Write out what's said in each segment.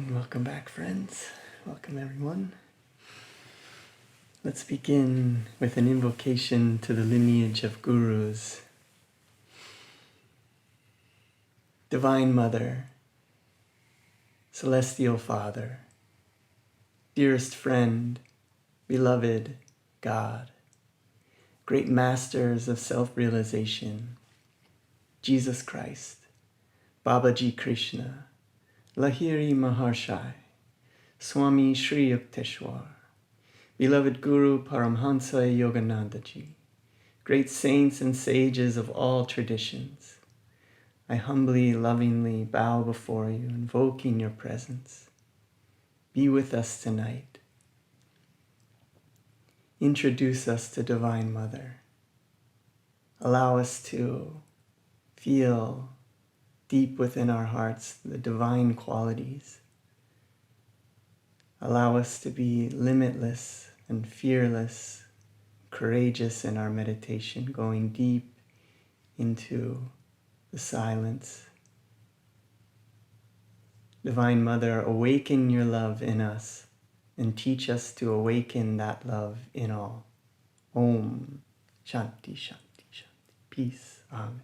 And welcome back, friends. Welcome, everyone. Let's begin with an invocation to the lineage of gurus. Divine Mother, Celestial Father, dearest friend, beloved God, great masters of self-realization, Jesus Christ, Babaji Krishna, Lahiri Maharshi, Swami Sri Yukteswar, beloved Guru Paramhansa Yogananda ji, great saints and sages of all traditions, I humbly, lovingly bow before you, invoking your presence. Be with us tonight. Introduce us to Divine Mother. Allow us to feel deep within our hearts the divine qualities. Allow us to be limitless and fearless, courageous in our meditation, going deep into the silence. Divine Mother, awaken your love in us and teach us to awaken that love in all. Om Shanti Shanti Shanti. Peace. Amen.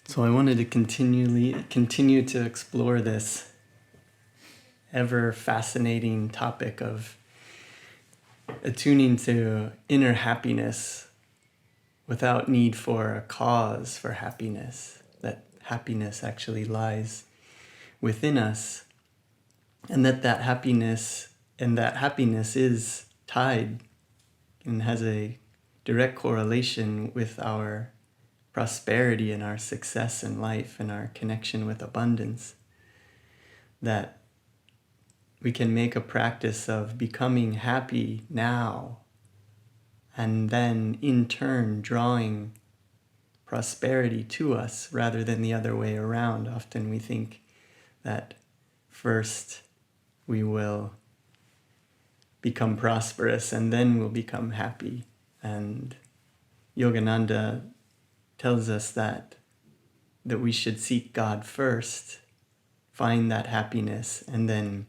So I wanted to continue to explore this ever fascinating topic of attuning to inner happiness without need for a cause for happiness, that happiness actually lies within us, and that happiness is tied and has a direct correlation with our prosperity and our success in life and our connection with abundance, that we can make a practice of becoming happy now and then in turn drawing prosperity to us rather than the other way around. Often we think that first we will become prosperous and then we'll become happy. And Yogananda tells us that we should seek God first, find that happiness, and then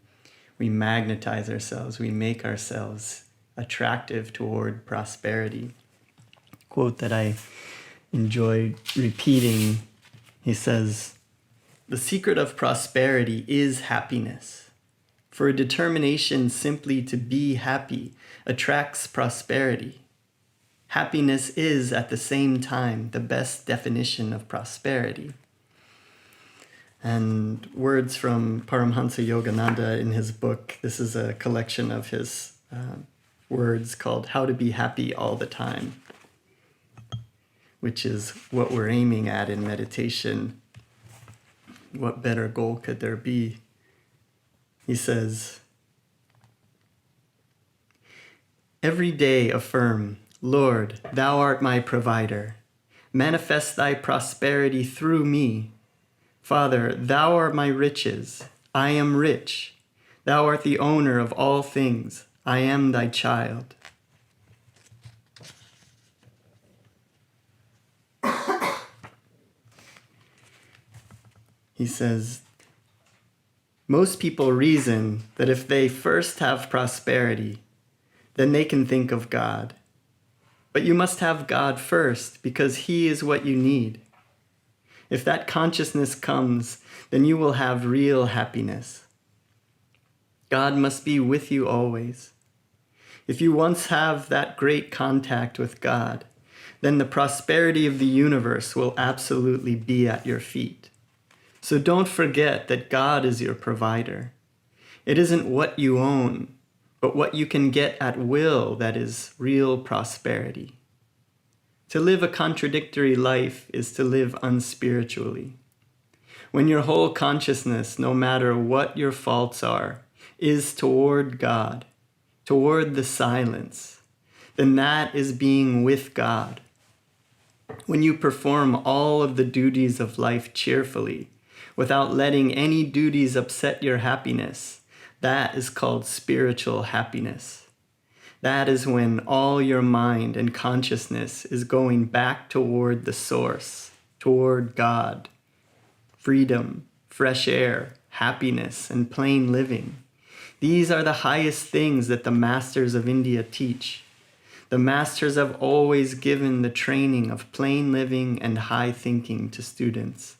we magnetize ourselves, we make ourselves attractive toward prosperity. Quote that I enjoy repeating, he says, "The secret of prosperity is happiness. For a determination simply to be happy attracts prosperity. Happiness is, at the same time, the best definition of prosperity." And words from Paramhansa Yogananda in his book, this is a collection of his words called How to Be Happy All the Time, which is what we're aiming at in meditation. What better goal could there be? He says, "Every day affirm, Lord, thou art my provider. Manifest thy prosperity through me. Father, thou art my riches. I am rich. Thou art the owner of all things. I am thy child." He says, most people reason that if they first have prosperity, then they can think of God. But you must have God first because He is what you need. If that consciousness comes, then you will have real happiness. God must be with you always. If you once have that great contact with God, then the prosperity of the universe will absolutely be at your feet. So don't forget that God is your provider. It isn't what you own, but what you can get at will that is real prosperity. To live a contradictory life is to live unspiritually. When your whole consciousness, no matter what your faults are, is toward God, toward the silence, then that is being with God. When you perform all of the duties of life cheerfully, without letting any duties upset your happiness, that is called spiritual happiness. That is when all your mind and consciousness is going back toward the source, toward God, freedom, fresh air, happiness, and plain living. These are the highest things that the masters of India teach. The masters have always given the training of plain living and high thinking to students.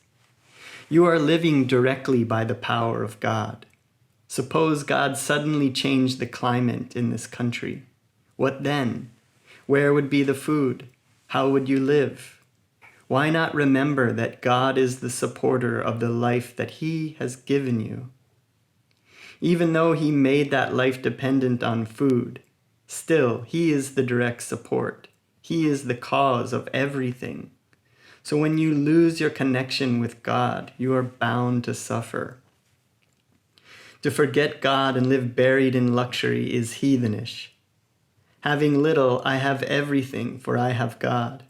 You are living directly by the power of God. Suppose God suddenly changed the climate in this country. What then? Where would be the food? How would you live? Why not remember that God is the supporter of the life that He has given you? Even though He made that life dependent on food, still He is the direct support. He is the cause of everything. So when you lose your connection with God, you are bound to suffer. To forget God and live buried in luxury is heathenish. Having little, I have everything, for I have God.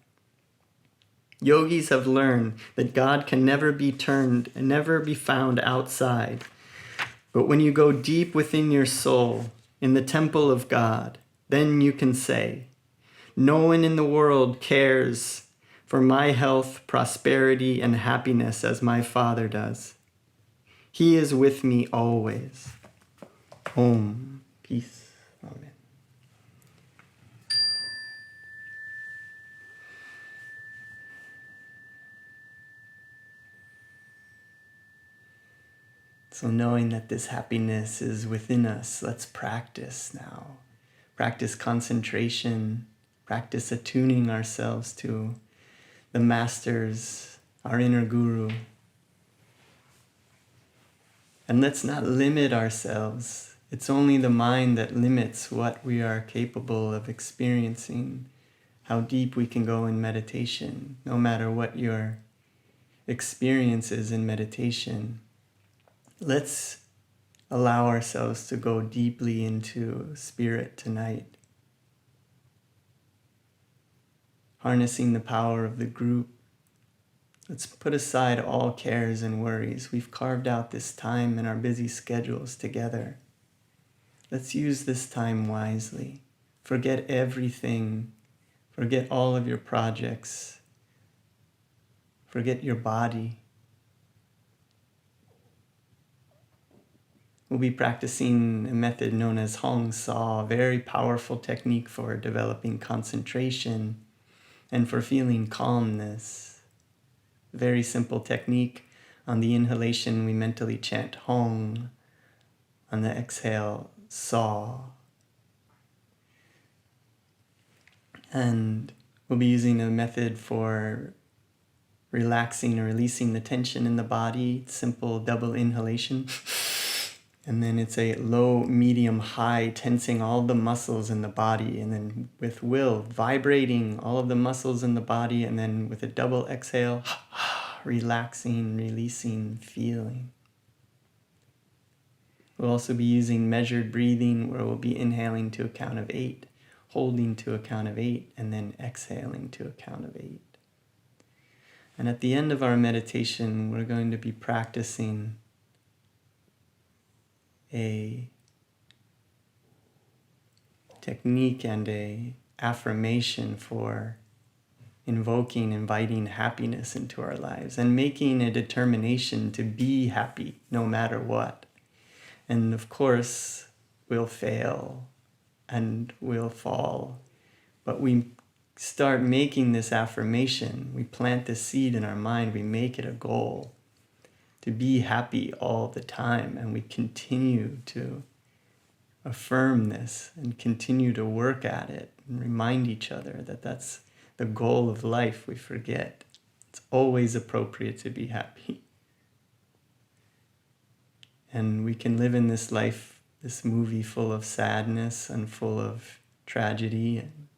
Yogis have learned that God can never be found outside. But when you go deep within your soul, in the temple of God, then you can say, no one in the world cares for my health, prosperity, and happiness as my Father does. He is with me always. Om. Peace. Amen. So knowing that this happiness is within us, let's practice now. Practice concentration, practice attuning ourselves to the masters, our inner guru. And let's not limit ourselves. It's only the mind that limits what we are capable of experiencing, how deep we can go in meditation, no matter what your experience is in meditation. Let's allow ourselves to go deeply into spirit tonight. Harnessing the power of the group. Let's put aside all cares and worries. We've carved out this time in our busy schedules together. Let's use this time wisely. Forget everything. Forget all of your projects. Forget your body. We'll be practicing a method known as hong-sau, a very powerful technique for developing concentration and for feeling calmness. Very simple technique. On the inhalation, we mentally chant hong. On the exhale, saw. And we'll be using a method for relaxing or releasing the tension in the body. Simple double inhalation. And then it's a low, medium, high, tensing all the muscles in the body. And then with will, vibrating all of the muscles in the body. And then with a double exhale, relaxing, releasing, feeling. We'll also be using measured breathing, where we'll be inhaling to a count of 8, holding to a count of 8, and then exhaling to a count of 8. And at the end of our meditation, we're going to be practicing a technique and a affirmation for inviting happiness into our lives and making a determination to be happy no matter what. And of course, we'll fail and we'll fall, but we start making this affirmation. We plant this seed in our mind. We make it a goal to be happy all the time, and we continue to affirm this and continue to work at it and remind each other that that's the goal of life. We forget it's always appropriate to be happy, and we can live in this life, this movie full of sadness and full of tragedy, and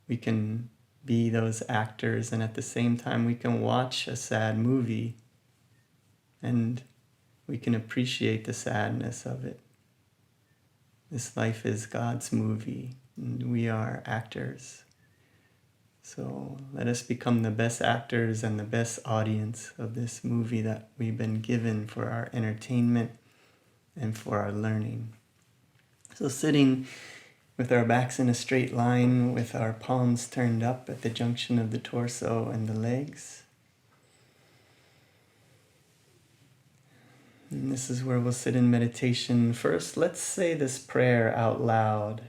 we can be those actors, and at the same time we can watch a sad movie and we can appreciate the sadness of it. This life is God's movie, and we are actors. So let us become the best actors and the best audience of this movie that we've been given for our entertainment and for our learning. So sitting with our backs in a straight line, with our palms turned up at the junction of the torso and the legs. And this is where we'll sit in meditation. First, let's say this prayer out loud.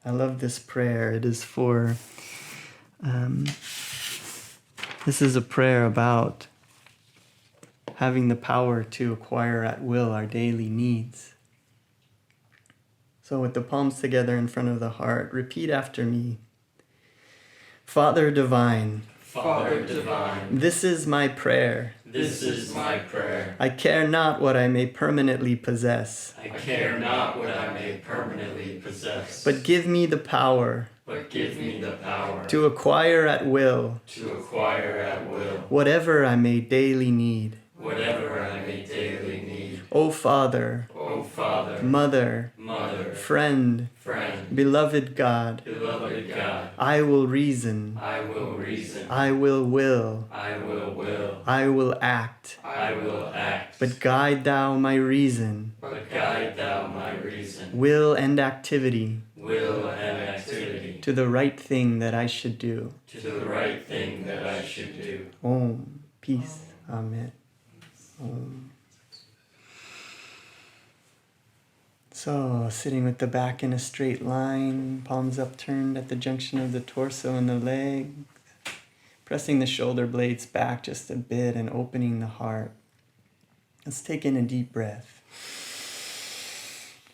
I love this prayer. It is for, this is a prayer about having the power to acquire at will our daily needs. So with the palms together in front of the heart, repeat after me. Father Divine, Father Divine, this is my prayer. this is my prayer. I care not what I may permanently possess, I care not what I may permanently possess, but give me the power but give me the power to acquire at will to acquire at will whatever I may daily need. whatever I may daily need. O Father, O Father, Mother, Mother, Friend, Friend, beloved God, beloved God, I will reason, I will reason, I will will, I will, I will act, I will act, but guide thou my reason, but guide thou my reason, will and activity will and activity, to the right thing that I should do. to the right thing that I should do. Om. Peace. Amen. Om. So, sitting with the back in a straight line, palms upturned at the junction of the torso and the legs, pressing the shoulder blades back just a bit and opening the heart. Let's take in a deep breath.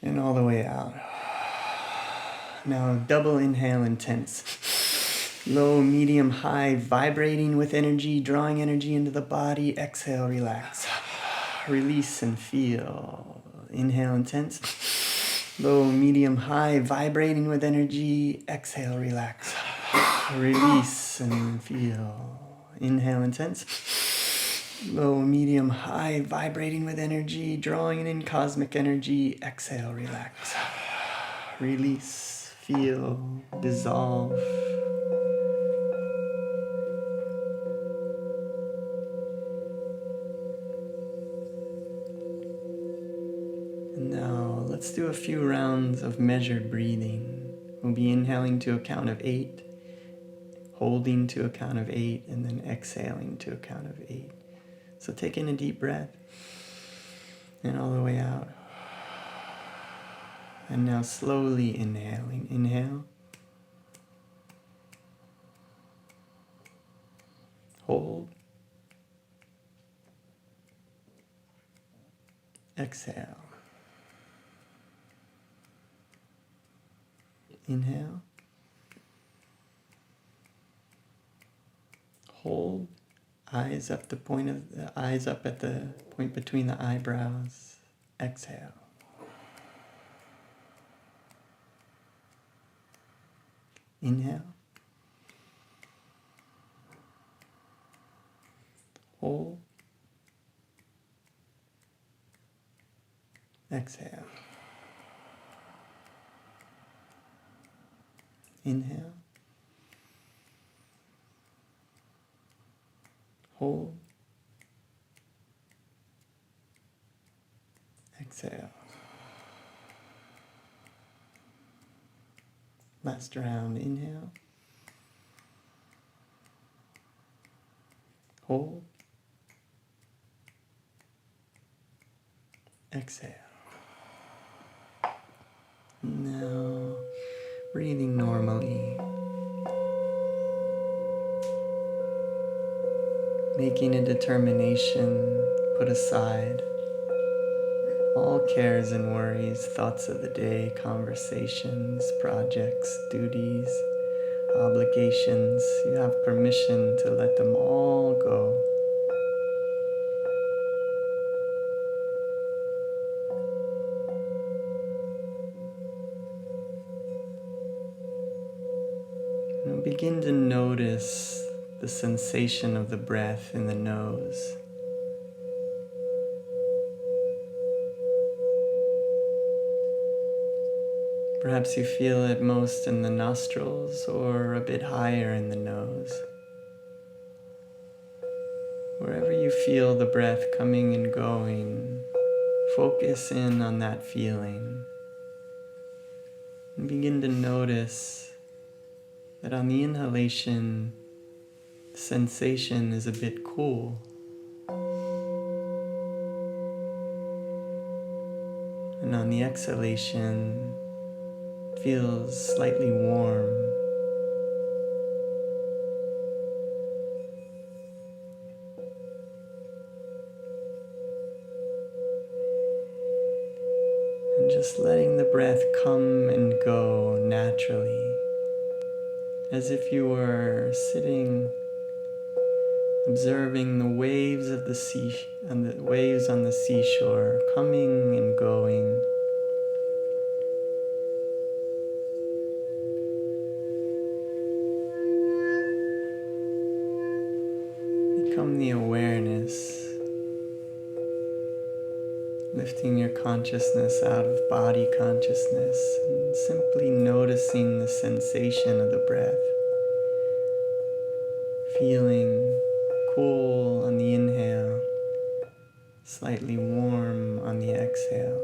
And all the way out. Now, double inhale, intense. Low, medium, high, vibrating with energy, drawing energy into the body. Exhale, relax. Release and feel. Inhale, intense. Low, medium, high, vibrating with energy. Exhale, relax. Release and feel. Inhale, intense. Low, medium, high, vibrating with energy, drawing in cosmic energy. Exhale, relax. Release, feel, dissolve. Now, let's do a few rounds of measured breathing. We'll be inhaling to a count of 8, holding to a count of 8, and then exhaling to a count of 8. So take in a deep breath, and all the way out. And now slowly inhaling. Inhale. Hold. Exhale. Inhale. Hold. Eyes up at the point between the eyebrows. Exhale. Inhale. Hold. Exhale. Inhale. Hold. Exhale. Last round. Inhale. Hold. Exhale. Now, breathing normally. Making a determination, put aside all cares and worries, thoughts of the day, conversations, projects, duties, obligations. You have permission to let them all go. And begin to notice the sensation of the breath in the nose. Perhaps you feel it most in the nostrils or a bit higher in the nose. Wherever you feel the breath coming and going, focus in on that feeling. And begin to notice that on the inhalation, the sensation is a bit cool. And on the exhalation, it feels slightly warm. And just letting the breath come and go naturally, as if you were sitting, observing the waves of the sea, and the waves on the seashore, coming and going. Become the awareness, lifting your consciousness out of body consciousness and simply noticing the sensation of the breath. Feeling cool on the inhale, slightly warm on the exhale.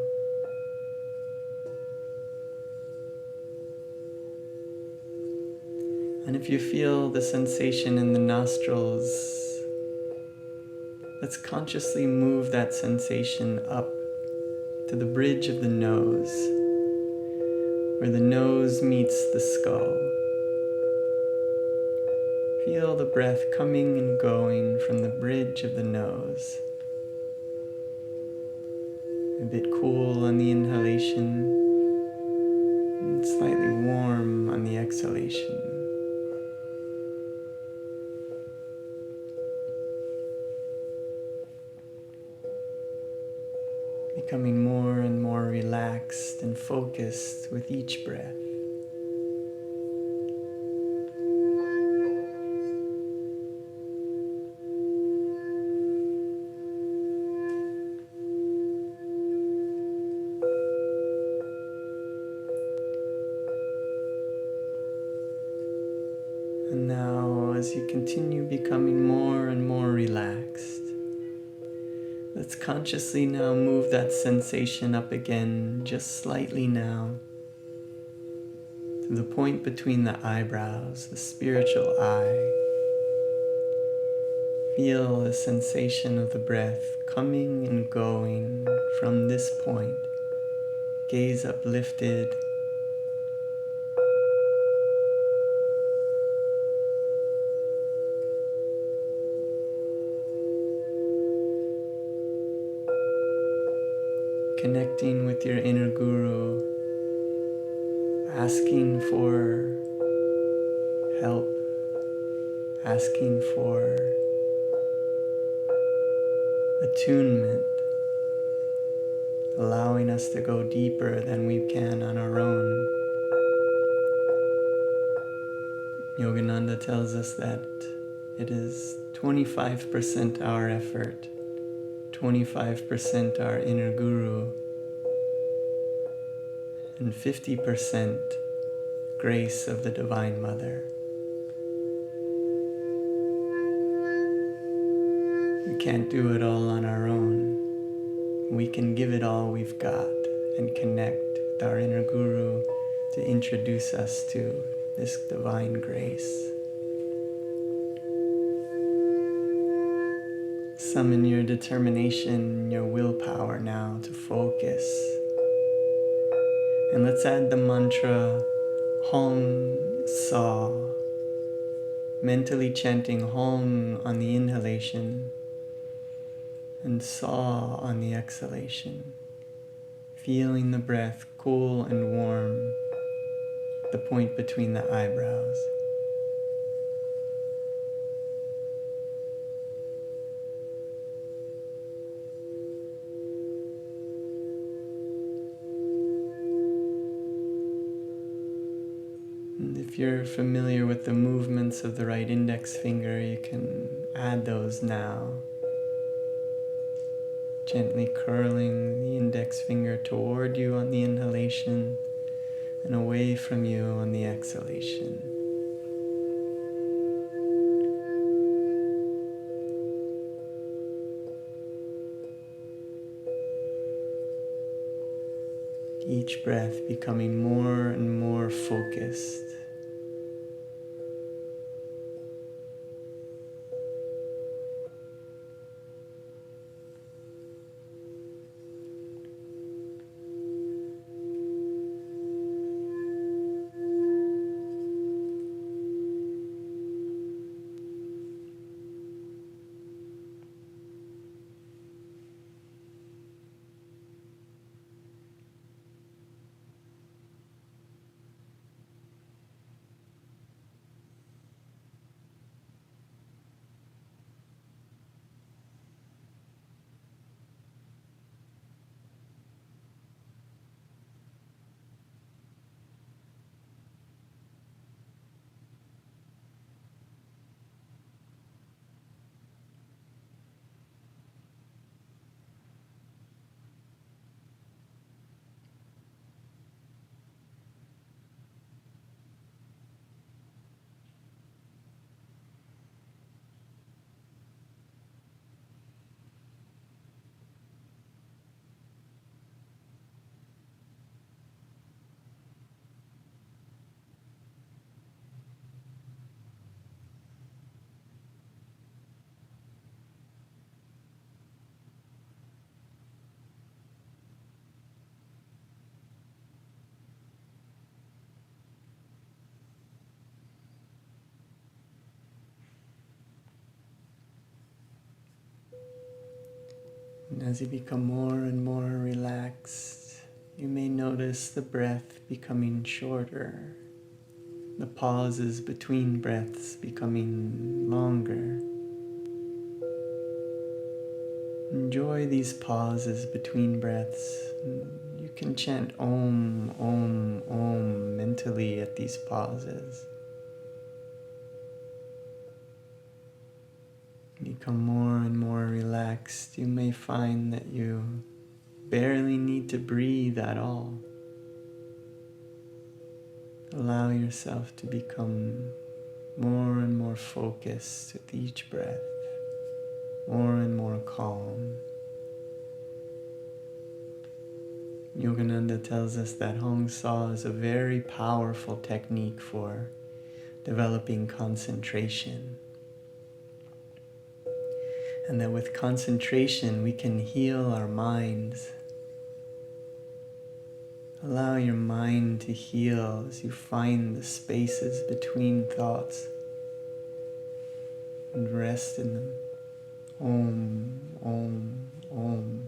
And if you feel the sensation in the nostrils, let's consciously move that sensation up to the bridge of the nose, where the nose meets the skull. Feel the breath coming and going from the bridge of the nose. A bit cool on the inhalation, and slightly warm on the exhalation. Becoming more and more relaxed and focused with each breath. And now, as you continue becoming more and more relaxed, let's consciously now move that sensation up again, just slightly now, to the point between the eyebrows, the spiritual eye. Feel the sensation of the breath coming and going from this point. Gaze uplifted. Connecting with your inner guru, asking for help, asking for attunement, allowing us to go deeper than we can on our own. Yogananda tells us that it is 25% our effort, 25% our inner guru, and 50% grace of the Divine Mother. We can't do it all on our own. We can give it all we've got and connect with our inner guru to introduce us to this divine grace. Summon your determination, your willpower now to focus. And let's add the mantra hong-sau, mentally chanting hong on the inhalation and saw on the exhalation. Feeling the breath cool and warm, the point between the eyebrows. And if you're familiar with the movements of the right index finger, you can add those now. Gently curling the index finger toward you on the inhalation and away from you on the exhalation. Each breath becoming more and more focused. And as you become more and more relaxed, you may notice the breath becoming shorter, the pauses between breaths becoming longer. Enjoy these pauses between breaths. You can chant Om, Om, Om mentally at these pauses. Become more and more relaxed. You may find that you barely need to breathe at all. Allow yourself to become more and more focused with each breath, more and more calm. Yogananda tells us that hong-sau is a very powerful technique for developing concentration. And that with concentration we can heal our minds. Allow your mind to heal as you find the spaces between thoughts and rest in them. Om, Om, Om.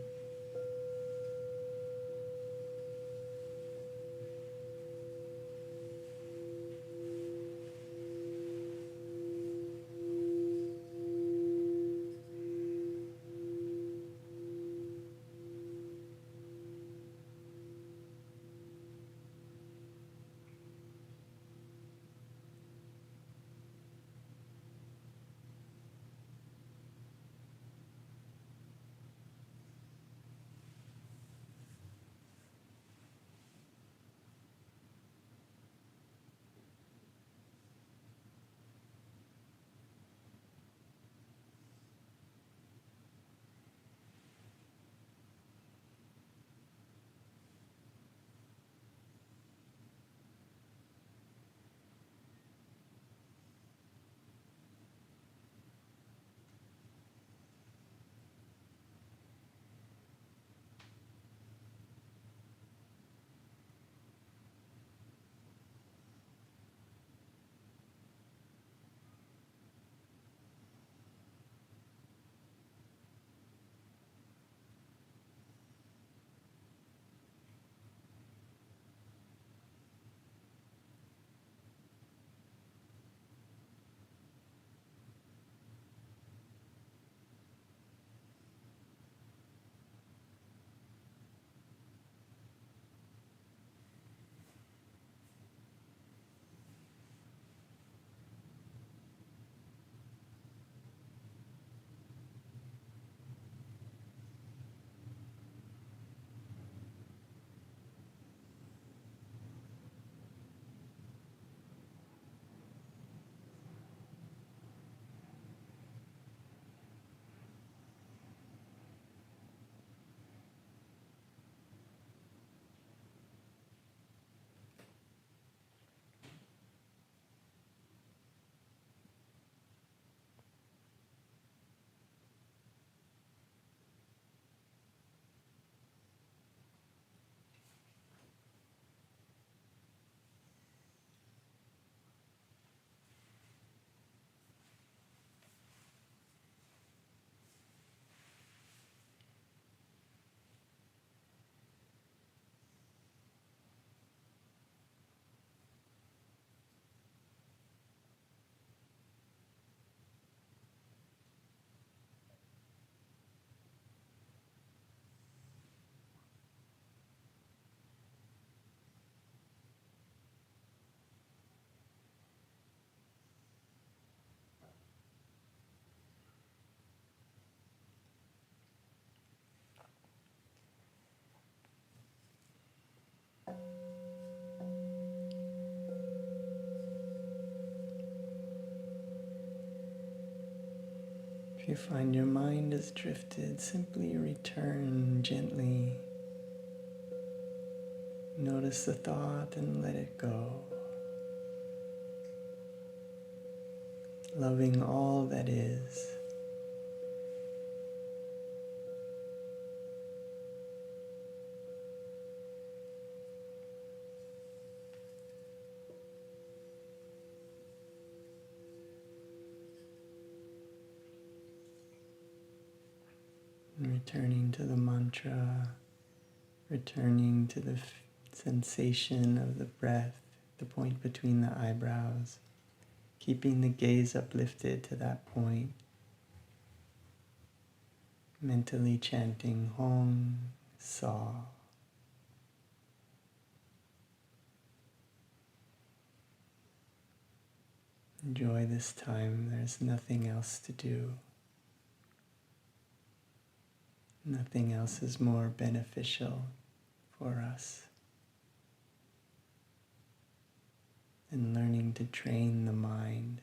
If you find your mind has drifted, simply return gently. Notice the thought and let it go. Loving all that is. And returning to the mantra, returning to the sensation of the breath, the point between the eyebrows, keeping the gaze uplifted to that point, mentally chanting hong-sau. Enjoy this time. There's nothing else to do. Nothing else is more beneficial for us than learning to train the mind.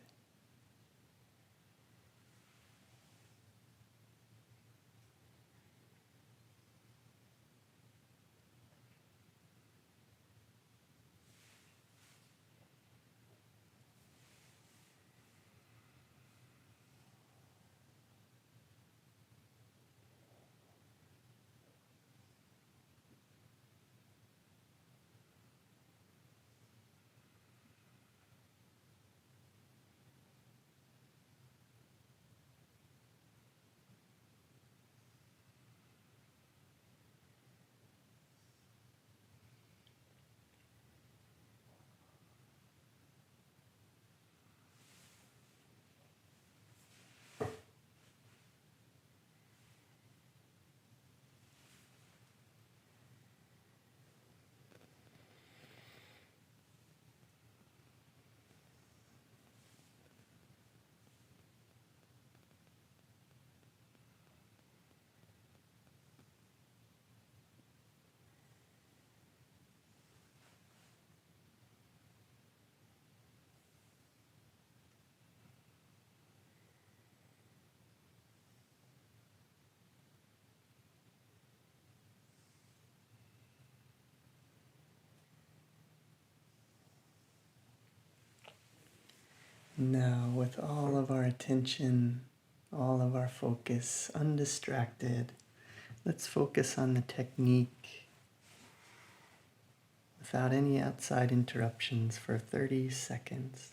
Now, with all of our attention, all of our focus, undistracted, let's focus on the technique without any outside interruptions for 30 seconds.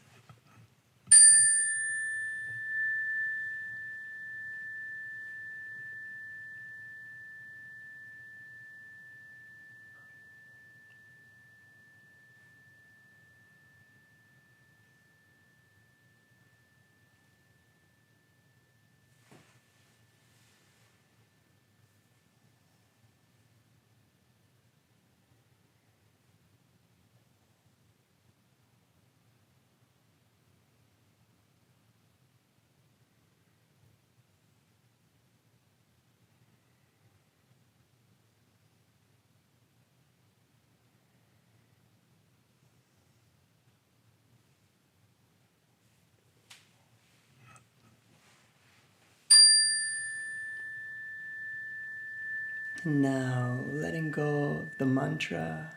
Now, letting go of the mantra,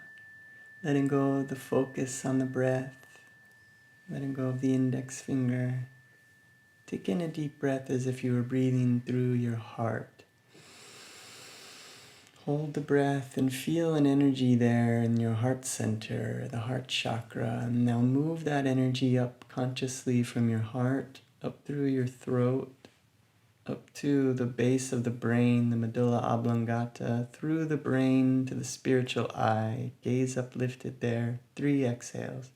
letting go of the focus on the breath, letting go of the index finger. Take in a deep breath as if you were breathing through your heart. Hold the breath and feel an energy there in your heart center, the heart chakra. And now move that energy up consciously from your heart, up through your throat, up to the base of the brain, the medulla oblongata, through the brain to the spiritual eye. Gaze uplifted there. 3 exhales.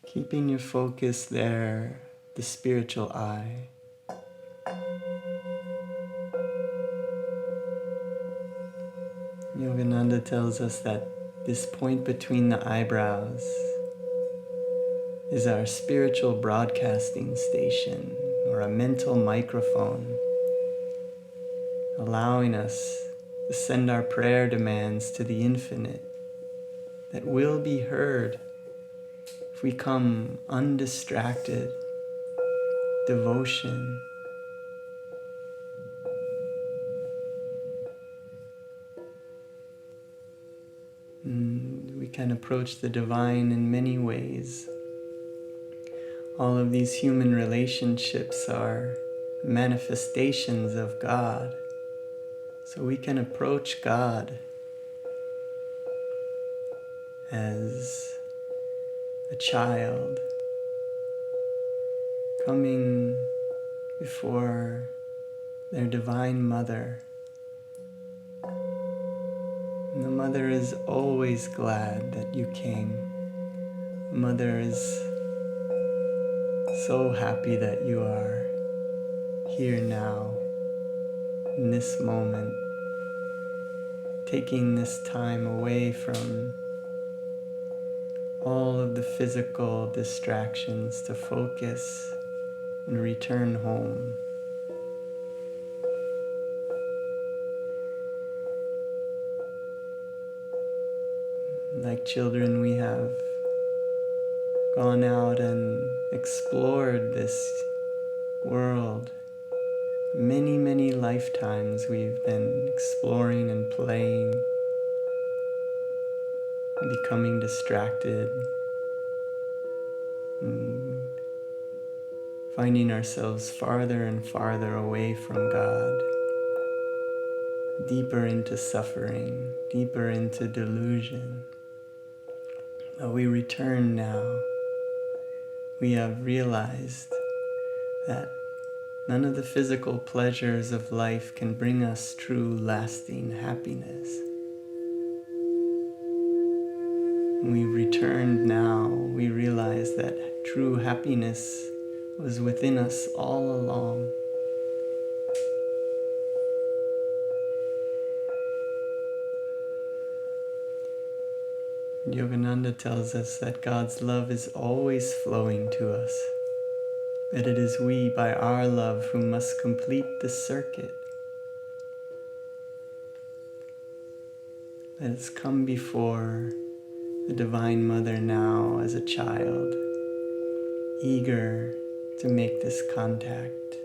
Keeping your focus there, the spiritual eye. Yogananda tells us that this point between the eyebrows is our spiritual broadcasting station, or a mental microphone, allowing us to send our prayer demands to the infinite that will be heard if we come undistracted devotion, we can approach the divine in many ways. All of these human relationships are manifestations of God. So we can approach God as a child coming before their divine mother. And the mother is always glad that you came. The mother is so happy that you are here now, in this moment, taking this time away from all of the physical distractions to focus and return home. Like children, we have gone out and explored this world. Many, many lifetimes we've been exploring and playing, becoming distracted, and finding ourselves farther and farther away from God, deeper into suffering, deeper into delusion. But we return now. We have realized that none of the physical pleasures of life can bring us true, lasting happiness. When we returned now, we realize that true happiness was within us all along. Yogananda tells us that God's love is always flowing to us, that it is we, by our love, who must complete the circuit. Let us come before the Divine Mother now as a child, eager to make this contact,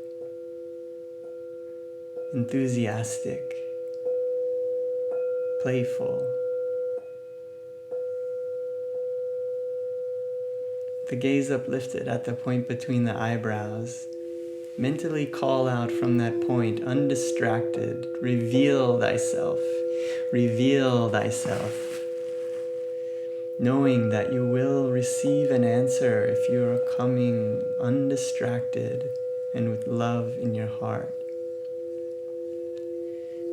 enthusiastic, playful. The gaze uplifted at the point between the eyebrows. Mentally call out from that point, undistracted, reveal thyself, knowing that you will receive an answer if you are coming undistracted and with love in your heart.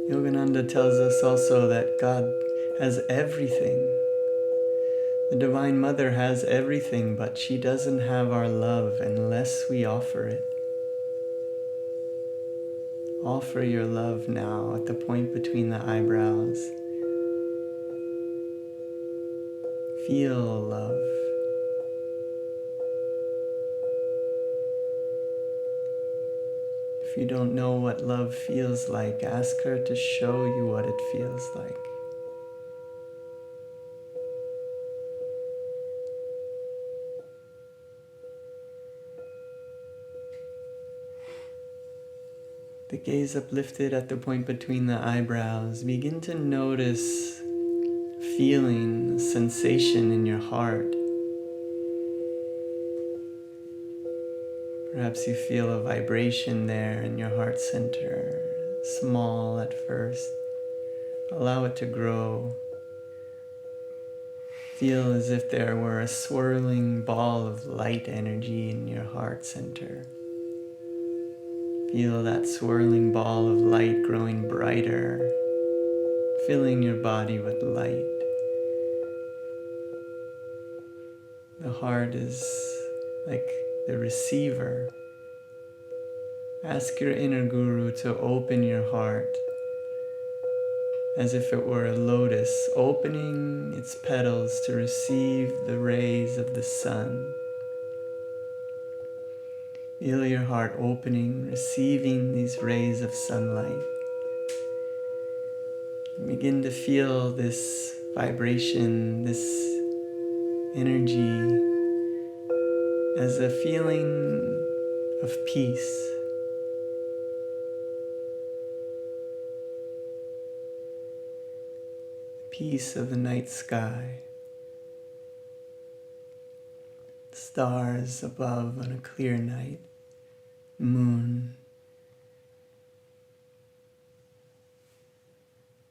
Yogananda tells us also that God has everything. The Divine Mother has everything, but she doesn't have our love unless we offer it. Offer your love now at the point between the eyebrows. Feel love. If you don't know what love feels like, ask her to show you what it feels like. The gaze uplifted at the point between the eyebrows. Begin to notice feeling, sensation in your heart. Perhaps you feel a vibration there in your heart center, small at first. Allow it to grow. Feel as if there were a swirling ball of light energy in your heart center. Feel that swirling ball of light growing brighter, filling your body with light. The heart is like the receiver. Ask your inner guru to open your heart as if it were a lotus, opening its petals to receive the rays of the sun. Feel your heart opening, receiving these rays of sunlight. Begin to feel this vibration, this energy as a feeling of peace. Peace of the night sky. Stars above on a clear night. Moon.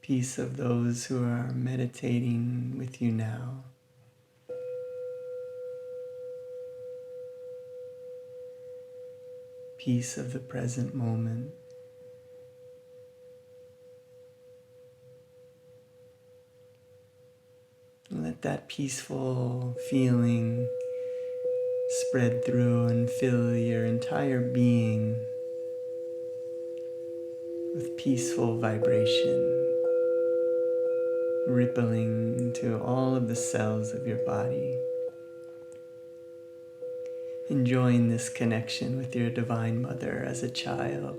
Peace of those who are meditating with you now. Peace of the present moment. Let that peaceful feeling spread through and fill your entire being with peaceful vibration, rippling into all of the cells of your body. Enjoying this connection with your Divine Mother as a child,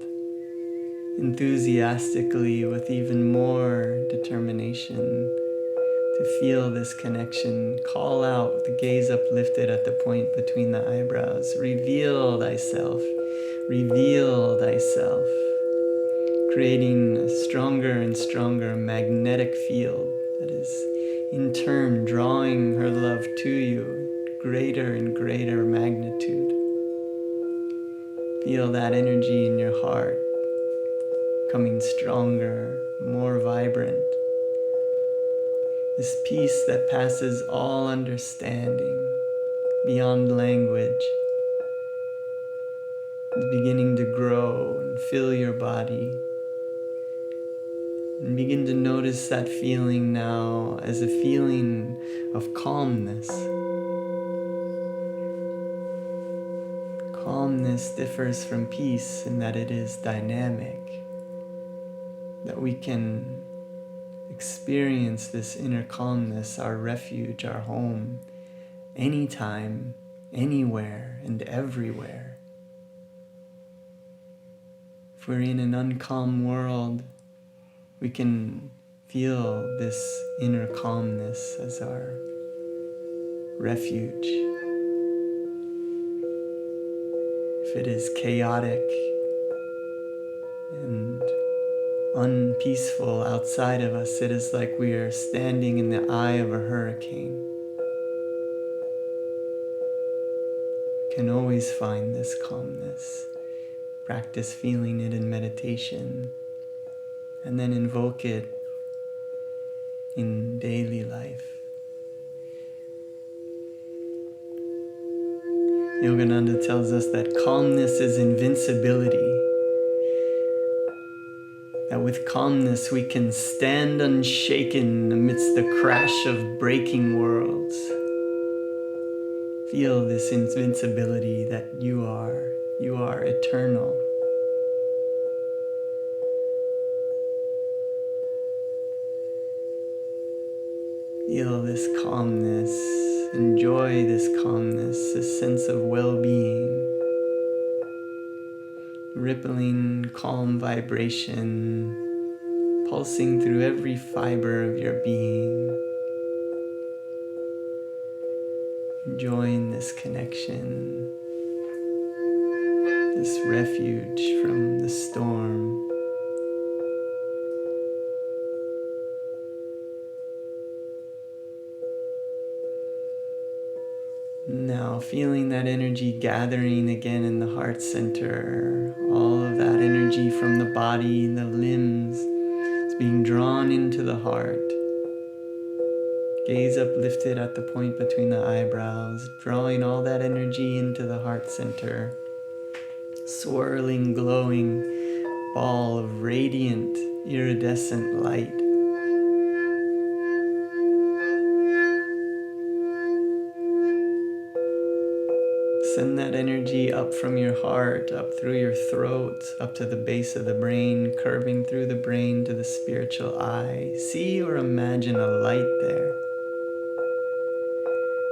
enthusiastically with even more determination to feel this connection. Call out with the gaze uplifted at the point between the eyebrows. Reveal thyself. Reveal thyself. Creating a stronger and stronger magnetic field that is in turn drawing her love to you, greater and greater magnitude. Feel that energy in your heart becoming stronger, more vibrant. This peace that passes all understanding, beyond language, is beginning to grow and fill your body. And begin to notice that feeling now as a feeling of calmness. Calmness differs from peace in that it is dynamic, that we can experience this inner calmness, our refuge, our home, anytime, anywhere, and everywhere. If we're in an uncalm world, we can feel this inner calmness as our refuge. If it is chaotic and unpeaceful outside of us, it is like we are standing in the eye of a hurricane. We can always find this calmness. Practice feeling it in meditation, and then invoke it in daily life. Yogananda tells us that calmness is invincibility. That with calmness we can stand unshaken amidst the crash of breaking worlds. Feel this invincibility that you are eternal. Feel this calmness, enjoy this calmness, this sense of well-being. Rippling, calm vibration, pulsing through every fiber of your being. Enjoying this connection, this refuge from the storm. Now feeling that energy gathering again in the heart center, all of that energy from the body, the limbs, is being drawn into the heart. Gaze uplifted at the point between the eyebrows, drawing all that energy into the heart center. Swirling, glowing ball of radiant, iridescent light. Send that energy up from your heart, up through your throat, up to the base of the brain, curving through the brain to the spiritual eye. See or imagine a light there.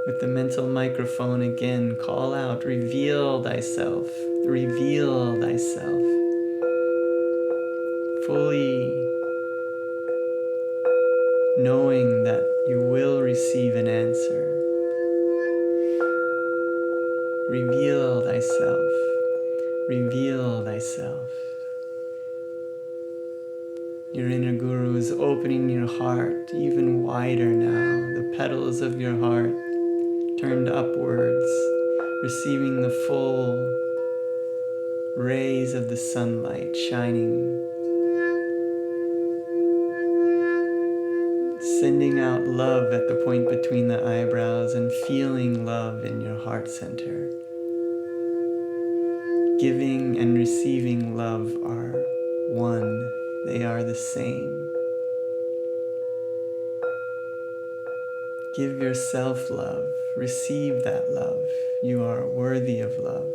With the mental microphone again, call out, reveal thyself, reveal thyself. Fully knowing that you will receive an answer. Reveal thyself. Reveal thyself. Your inner guru is opening your heart even wider now. The petals of your heart turned upwards, receiving the full rays of the sunlight shining, sending out love at the point between the eyebrows and feeling love in your heart center. Giving and receiving love are one. They are the same. Give yourself love. Receive that love. You are worthy of love.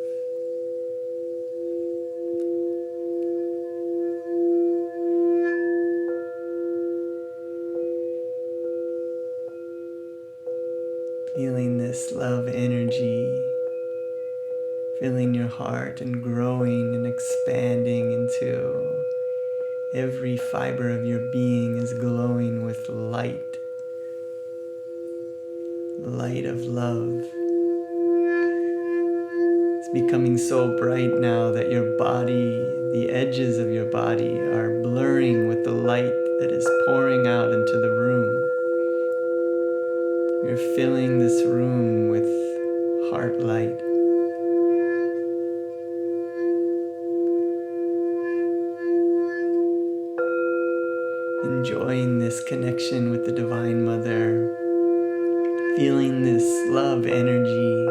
Feeling this love energy, filling your heart and growing and expanding into every fiber of your being is glowing with light of love. It's becoming so bright now that your body, the edges of your body are blurring with the light that is pouring out into the room. You're filling this room with heart light. Enjoying this connection with the Divine Mother, feeling this love energy.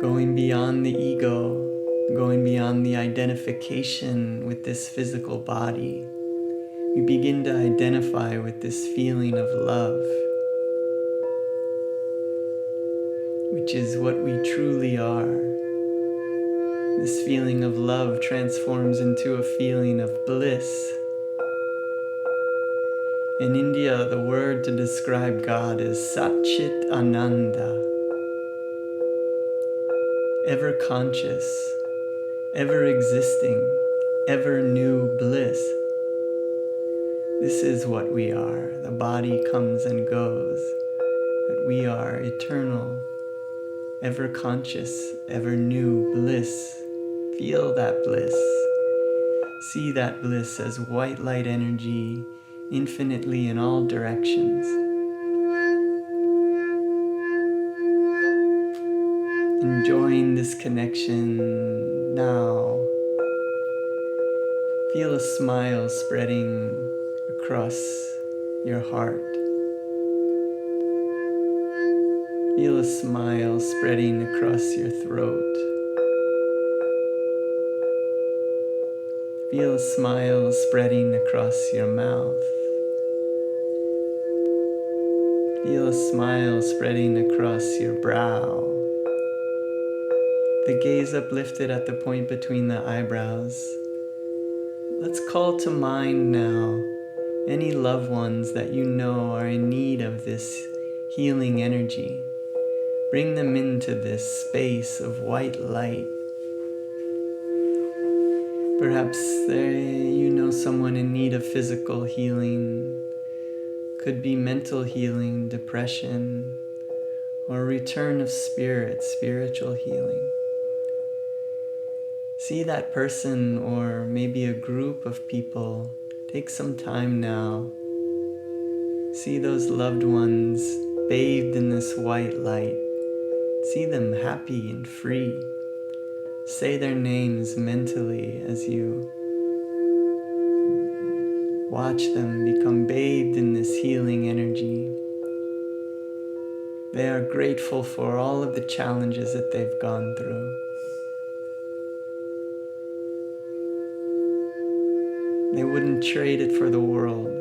Going beyond the ego, going beyond the identification with this physical body, we begin to identify with this feeling of love, which is what we truly are. This feeling of love transforms into a feeling of bliss. In India, the word to describe God is Satchit Ananda, ever conscious, ever existing, ever new bliss. This is what we are. The body comes and goes, but we are eternal, ever conscious, ever new bliss. Feel that bliss. See that bliss as white light energy, infinitely in all directions. Enjoying this connection now. Feel a smile spreading across your heart. Feel a smile spreading across your throat. Feel a smile spreading across your mouth. Feel a smile spreading across your brow. The gaze uplifted at the point between the eyebrows. Let's call to mind now any loved ones that you know are in need of this healing energy. Bring them into this space of white light. Perhaps you know someone in need of physical healing. Could be mental healing, depression, or return of spirit, spiritual healing. See that person or maybe a group of people. Take some time now. See those loved ones bathed in this white light. See them happy and free. Say their names mentally as you watch them become bathed in this healing energy. They are grateful for all of the challenges that they've gone through. They wouldn't trade it for the world.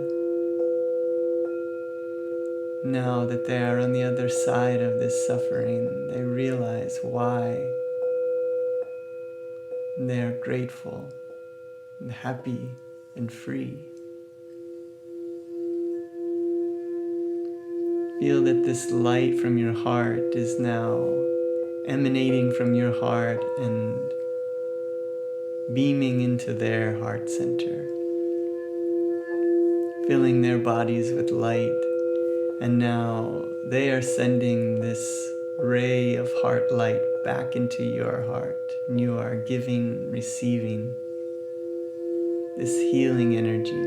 Now that they are on the other side of this suffering, they realize why. They are grateful and happy and free. Feel that this light from your heart is now emanating from your heart and beaming into their heart center. filling their bodies with light. And now they are sending this ray of heart light back into your heart. And you are giving, receiving this healing energy.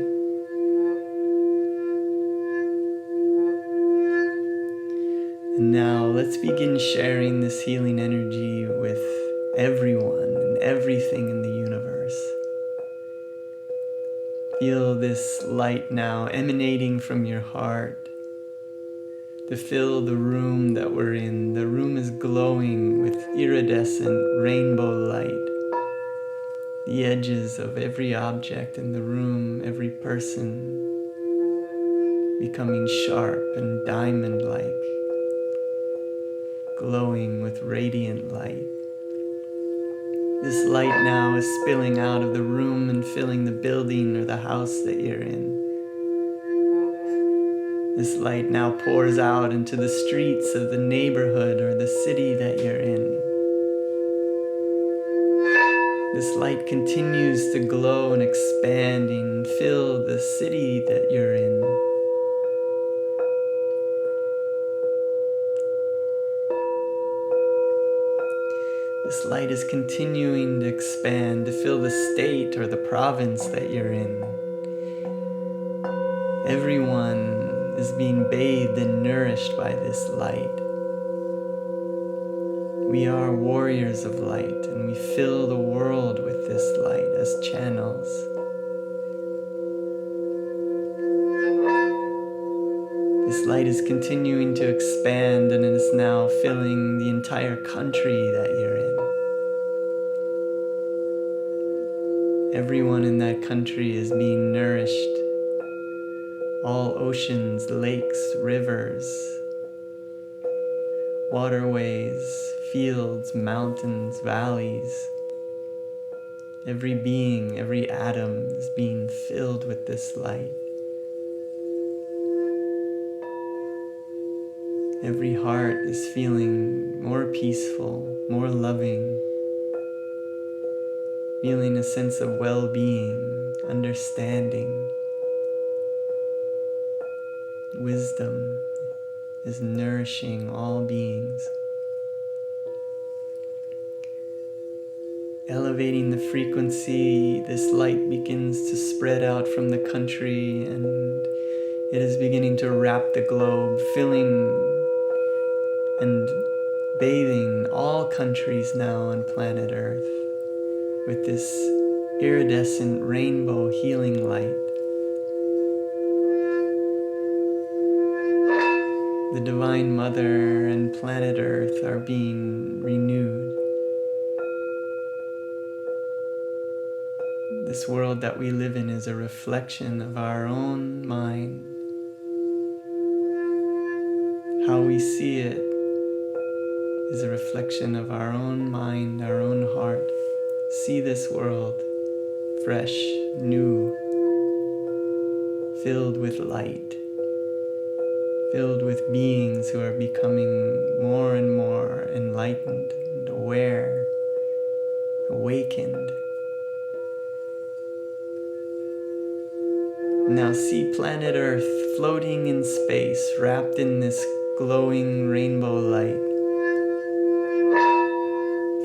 And now let's begin sharing this healing energy with everyone and everything in the universe. Feel this light now emanating from your heart to fill the room that we're in. The room is glowing with iridescent rainbow light. The edges of every object in the room, every person, becoming sharp and diamond-like, glowing with radiant light. This light now is spilling out of the room and filling the building or the house that you're in. This light now pours out into the streets of the neighborhood or the city that you're in. This light continues to glow and expand and fill the city that you're in. This light is continuing to expand to fill the state or the province that you're in. Everyone is being bathed and nourished by this light. We are warriors of light, and we fill the world with this light as channels. This light is continuing to expand, and it is now filling the entire country that you're in. Everyone in that country is being nourished. All oceans, lakes, rivers, waterways, fields, mountains, valleys. Every being, every atom is being filled with this light. Every heart is feeling more peaceful, more loving, feeling a sense of well-being, understanding. Wisdom is nourishing all beings. Elevating the frequency, this light begins to spread out from the country, and it is beginning to wrap the globe, filling and bathing all countries now on planet Earth with this iridescent rainbow healing light. The Divine Mother and planet Earth are being renewed. This world that we live in is a reflection of our own mind. How we see it is a reflection of our own mind, our own heart. See this world fresh, new, filled with light, filled with beings who are becoming more and more enlightened and aware, awakened. Now see planet Earth floating in space, wrapped in this glowing rainbow light.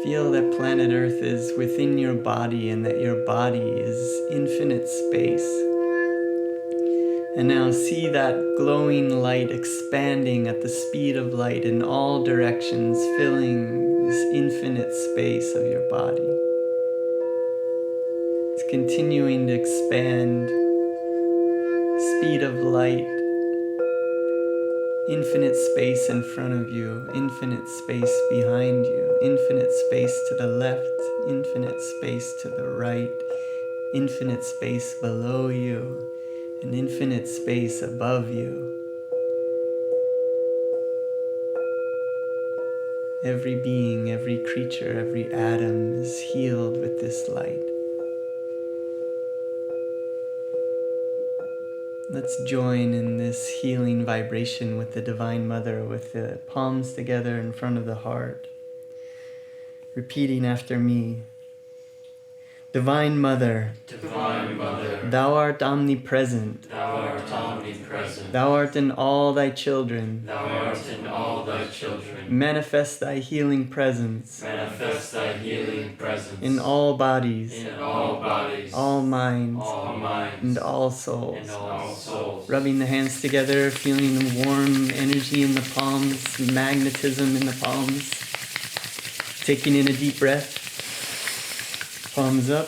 Feel that planet Earth is within your body and that your body is infinite space. And now see that glowing light expanding at the speed of light in all directions, filling this infinite space of your body. It's continuing to expand, speed of light, infinite space in front of you, infinite space behind you, infinite space to the left, infinite space to the right, infinite space below you, and infinite space above you. Every being, every creature, every atom is healed with this light. Let's join in this healing vibration with the Divine Mother, with the palms together in front of the heart. Repeating after me. Divine Mother, Divine Mother, Thou art omnipresent. Thou art omnipresent. Thou art in all Thy children. Thou art in all Thy children. Manifest Thy healing presence Manifest Thy healing presence in all bodies, in all bodies, all minds, all minds, and all and souls. all souls. Rubbing the hands together, feeling the warm energy in the palms, magnetism in the palms. Taking in a deep breath. Palms up.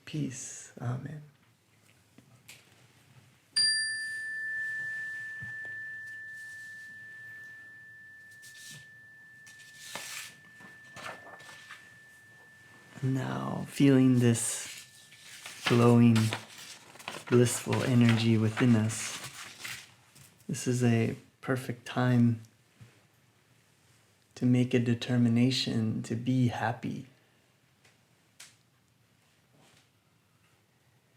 Peace. Amen. Now, feeling this glowing, blissful energy within us, this is a perfect time to make a determination to be happy.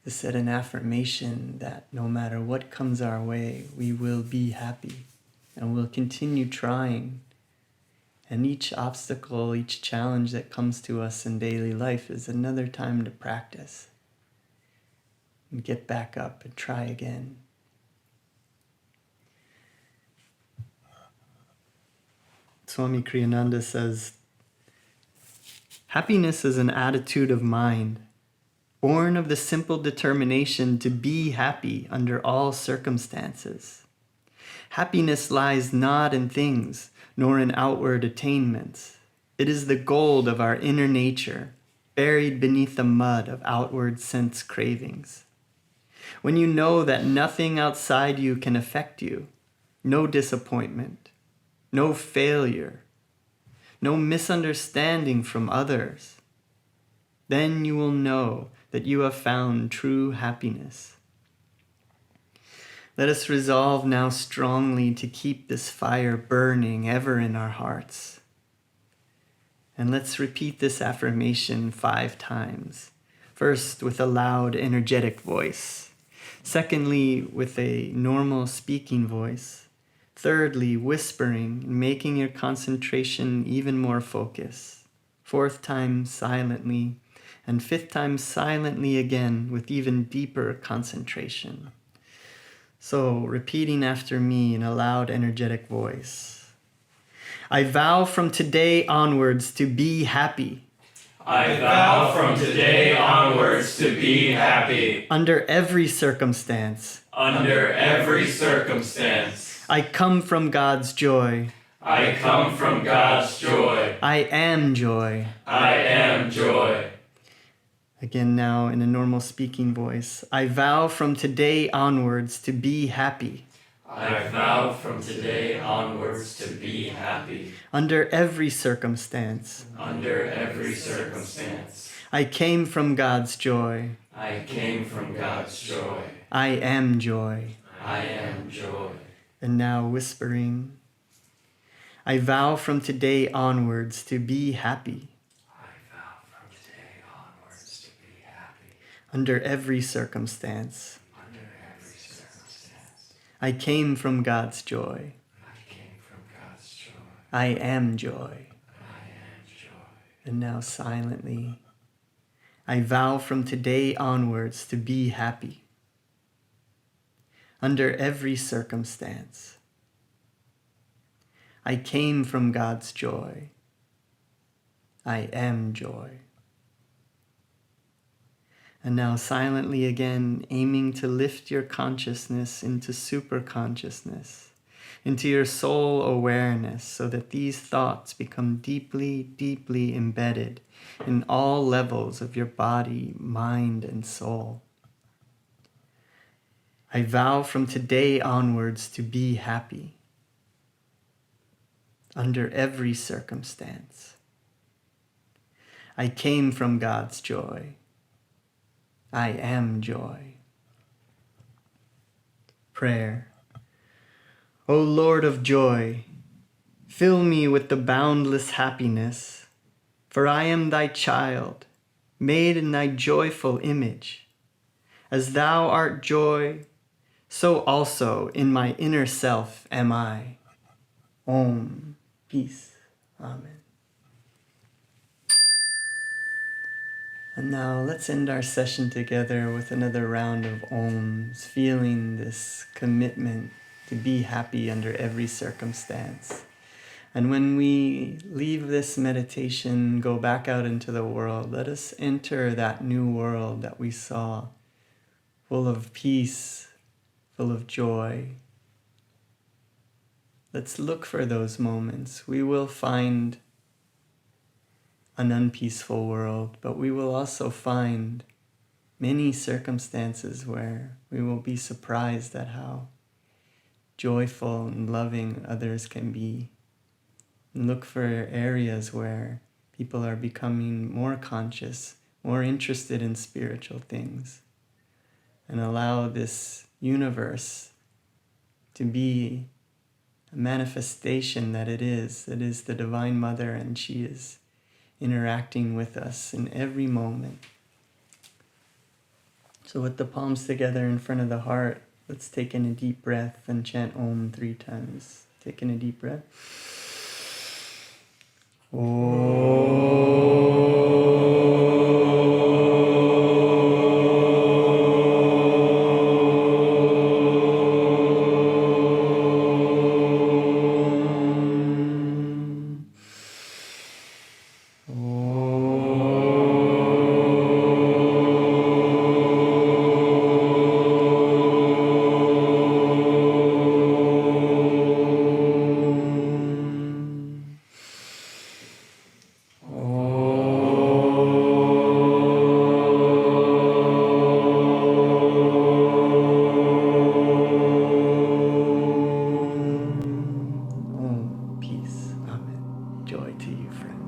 To set an affirmation that no matter what comes our way, we will be happy and we'll continue trying. And each obstacle, each challenge that comes to us in daily life is another time to practice and get back up and try again. Swami Kriyananda says, happiness is an attitude of mind, born of the simple determination to be happy under all circumstances. Happiness lies not in things, nor in outward attainments. It is the gold of our inner nature, buried beneath the mud of outward sense cravings. When you know that nothing outside you can affect you, no disappointment, no failure, no misunderstanding from others, then you will know that you have found true happiness. Let us resolve now strongly to keep this fire burning ever in our hearts. And let's repeat this affirmation 5 times. First, with a loud, energetic voice. Secondly, with a normal speaking voice. Thirdly, whispering and making your concentration even more focused. 4th time, silently. And 5th time, silently again with even deeper concentration. So, repeating after me in a loud, energetic voice. I vow from today onwards to be happy. I vow from today onwards to be happy. Under every circumstance. Under every circumstance. I come from God's joy. I come from God's joy. I am joy. I am joy. Again now in a normal speaking voice. I vow from today onwards to be happy. I vow from today onwards to be happy. Under every circumstance. Under every circumstance. I came from God's joy. I came from God's joy. I am joy. I am joy. And now whispering. I vow from today onwards to be happy. I vow from today onwards to be happy. Under every circumstance. Under every circumstance. I came from God's joy. I came from God's joy. I am joy. I am joy. And now silently. I vow from today onwards to be happy. Under every circumstance. I came from God's joy. I am joy. And now silently again, aiming to lift your consciousness into super consciousness, into your soul awareness so that these thoughts become deeply, deeply embedded in all levels of your body, mind, and soul. I vow from today onwards to be happy under every circumstance. I came from God's joy. I am joy. Prayer. O Lord of joy, fill me with the boundless happiness, for I am thy child, made in thy joyful image. As thou art joy, so also in my inner self am I. Om. Peace. Amen. And now let's end our session together with another round of Oms, feeling this commitment to be happy under every circumstance. And when we leave this meditation, go back out into the world, let us enter that new world that we saw, full of peace, full of joy. Let's look for those moments. We will find an unpeaceful world, but we will also find many circumstances where we will be surprised at how joyful and loving others can be. And look for areas where people are becoming more conscious, more interested in spiritual things, and allow this universe to be a manifestation that it is the Divine Mother, and she is interacting with us in every moment. So with the palms together in front of the heart, let's take in a deep breath and chant Om 3 times. Take in a deep breath. Peace. Amen. Joy to you, friends.